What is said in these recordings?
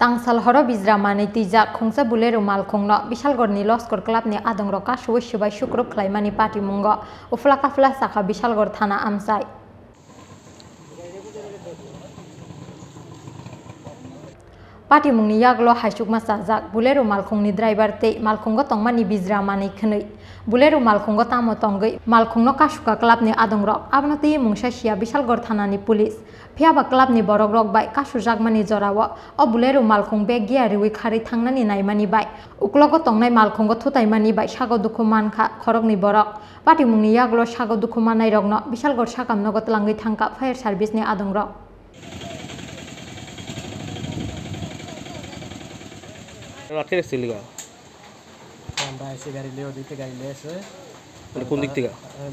Tangsal horo bizramani tijak khongsa bulero malkhongno Bishalgorni Loskor Clubni adongrok kashuwi shubai shukruk khlaimani party mungo ufla kafla sakha Bishalgor thana amsai party mungni yaglo haisukma sajak bulero malkhongni driver tei malkhongo tongmani bizramani khnoi bulero malkhongo tamo tonggoi malkhongno kashuka clubni adongrok abnoti mungsa sia Bishalgor thanani police Phiaba clubni borokrok bai kasujagmani jorawo o bulero malkhong beg gia riwi khari thangnani naimani bai uklogo tongnai malkhongo thutaimani bai sago dukhu mankha khorokni borok party mungni yaglo sago dukhu manai rokno Bishalgor sakamnogo tlangoi thangka fire service ni adongrok রাতে এসেছিল গা আমরা এসে গাড়ি লিয়ে দিতে গাড়ি নিয়ে এসে মানে কোন দিক থেকে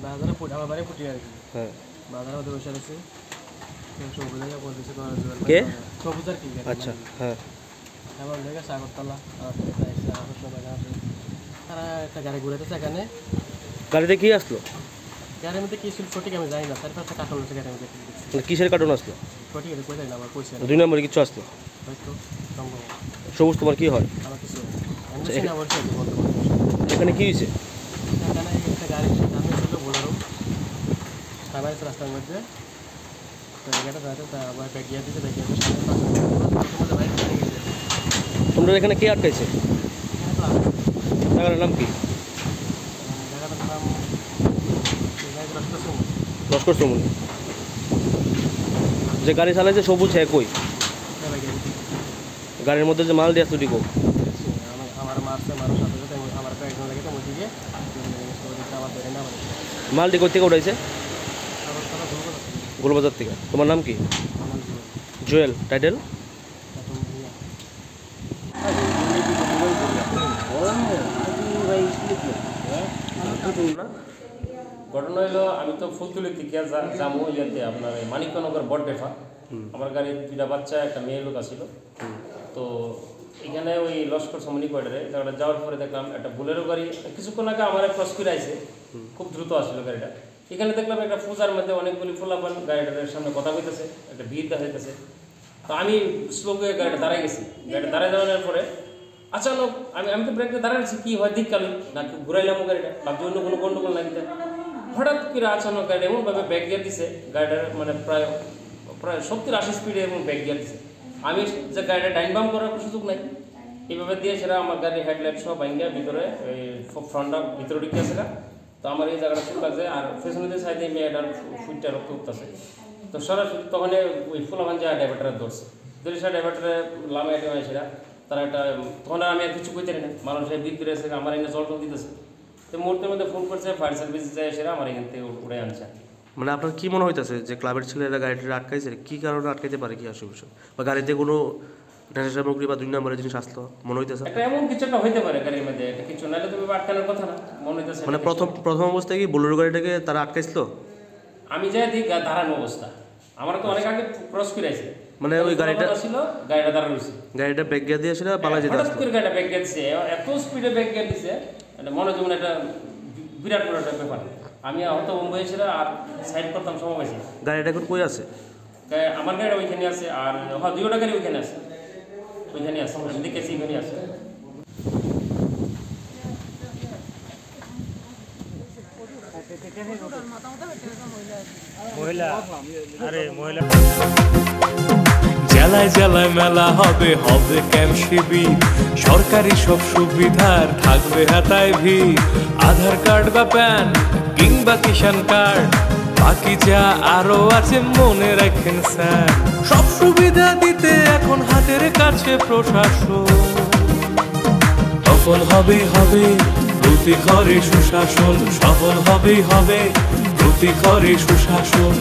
বাজারে ফুট আমার বাড়ি ফুটি আর কি হ্যাঁ বাজারে ওদের বসে আছে সবুজ জায়গা বলতেছে কে সবুজ আর কি আচ্ছা হ্যাঁ আমার জায়গা সাগরতলা আর এসে আমার বাজার আছে তারা একটা গাড়ি ঘুরেছে এখানে গাড়িতে কি আসলো গাড়ির মধ্যে কি ছিল সঠিক আমি জানি না তারপর একটা কার্টুন আছে গাড়ির মধ্যে মানে কিসের কার্টুন আসলো সঠিক এটা কই জানি না আমার কইছে দুই নম্বরে কিছু আসলো হয়তো সম্ভব সবুজ তোমার কি হয় আমার কিছু আমি চিনা বলছি বলতে এখানে কি হয়েছে এখানে একটা গাড়ি সামনে ছিল বোলেরো সামনে রাস্তার মধ্যে তো এটা যাতে আবার ব্যাগিয়া দিতে ব্যাগিয়া তোমরা এখানে কে আটকাইছে জায়গাটার নাম কি জায়গাটার নাম লস্কর সমুন যে গাড়ি চালাইছে সবুজ হ্যাঁ কই গাড়ির মধ্যে যে মাল দিয়ে আসতো ডিকো আমার মারছে মানুষ সাথে সাথে আমার একজন লাগে তো মুজি গিয়ে আমার ধরে না মাল ডিকো থেকে উঠাইছে গোলবাজার থেকে তোমার নাম কি জুয়েল টাইটেল ঘটনা হলো আমি তো ফুলতুলি থেকে যাবো ইয়াতে আপনার মানিকনগর বড়ডেফা আমার গাড়ির দুইটা বাচ্চা একটা মেয়ে লোক আসছিল তো এখানে ওই লস্কর সমনি কোয়ার্টারে জায়গাটা যাওয়ার পরে দেখলাম একটা বুলেরো গাড়ি কিছুক্ষণ আগে আমার ক্রস করে আইছে খুব দ্রুত আসছিল গাড়িটা এখানে দেখলাম একটা পূজার মধ্যে অনেকগুলি ফুলাপান গাড়িটার সামনে কথা কইতেছে একটা ভিড় দেখাইতেছে তো আমি স্লোকে গাড়িটা দাঁড়াই গেছি গাড়িটা দাঁড়ায় যাওয়ার পরে আচানক আমি তো ব্রেকটা দাঁড়াইছি কি হয় দিক কালি না ঘুরাইলাম গাড়িটা ভাবছি অন্য কোনো গন্ডগোল না কিনা হঠাৎ করে আচানক গাড়ি এমনভাবে ব্যাক গিয়ার দিছে গাড়িটার মানে প্রায় 70-80 স্পিডে এবং ব্যাক গিয়ার দিছে আমি যে গাড়িটা ডাইন বাম করার সুযোগ নাই এইভাবে দিয়ে সেটা আমার গাড়ির হেডলাইট সব ভাঙ্গিয়া ভিতরে এই ফ্রন্টটা ভিতরে ঢুকে আছে তো আমার এই জায়গাটা ফুল লাগছে আর পেছনে সাইডে মেয়েটার ফুটটা রক্ত উঠতেছে তো সরাসরি তখন ওই ফুলাবান যায় ড্রাইভারটা ধরছে ধরে সে ড্রাইভারটা লামে এটা সেটা তারা একটা তখন আমি আর কিছু কইতে না মানুষের ভিতরে এসে আমার এখানে জল টল দিতেছে তো মুহূর্তের মধ্যে ফোন করছে ফায়ার সার্ভিস যায় সেটা আমার এখান থেকে উড়ে আনছে মানে আপনার কি মনে হইতেছে যে ক্লাবের ছেলেরা গাড়িটা আটকাইছে কি কারণে আটকাইতে পারে কি অসুবিধা বা গাড়িতে কোনো নেশা সামগ্রী বা দুই নম্বরের জিনিস আসলো মনে হইতেছে একটা এমন কিছু একটা হইতে পারে গাড়ির মধ্যে একটা কিছু নাহলে তুমি আটকানোর কথা না মনে হইতেছে মানে প্রথম অবস্থায় কি বোলেরো গাড়িটাকে তারা আটকাইছিল আমি যাই দিই দাঁড়ানো অবস্থা আমার তো অনেক আগে ক্রস করে আছে মানে ওই গাড়িটা ছিল গাড়িটা দাঁড়ানো রয়েছে গাড়িটা ব্রেক গিয়ে দিয়েছিল পালা যেতে হঠাৎ করে গাড়িটা ব্রেক দিয়েছে এত স্পিডে ব্রেক দিয়ে দিছে এটা মনে যেমন একটা বিরাট বড় একটা ব্যাপার আমি হয়তো মুম্বাই ছিল আর সাইড করতাম সময় পাইছি গাড়িটা এখন কই আছে আমার গাড়িটা ওইখানে আছে আর হ্যাঁ দুইটা গাড়ি ওইখানে আছে আমি দেখেছি এখানে আছে জেলায় জেলায় মেলা হবে হবে ক্যাম্প শিবির সরকারি সব সুবিধার থাকবে হাতায় ভিড় আধার কার্ড বা প্যান কিংবা কিষাণ কার্ড বাকি যা আরো আছে মনে রাখেন স্যার সব সুবিধা দিতে এখন হাতের কাছে প্রশাসন সফল হবে প্রতি ঘরে সুশাসন সফল হবে প্রতি ঘরে সুশাসন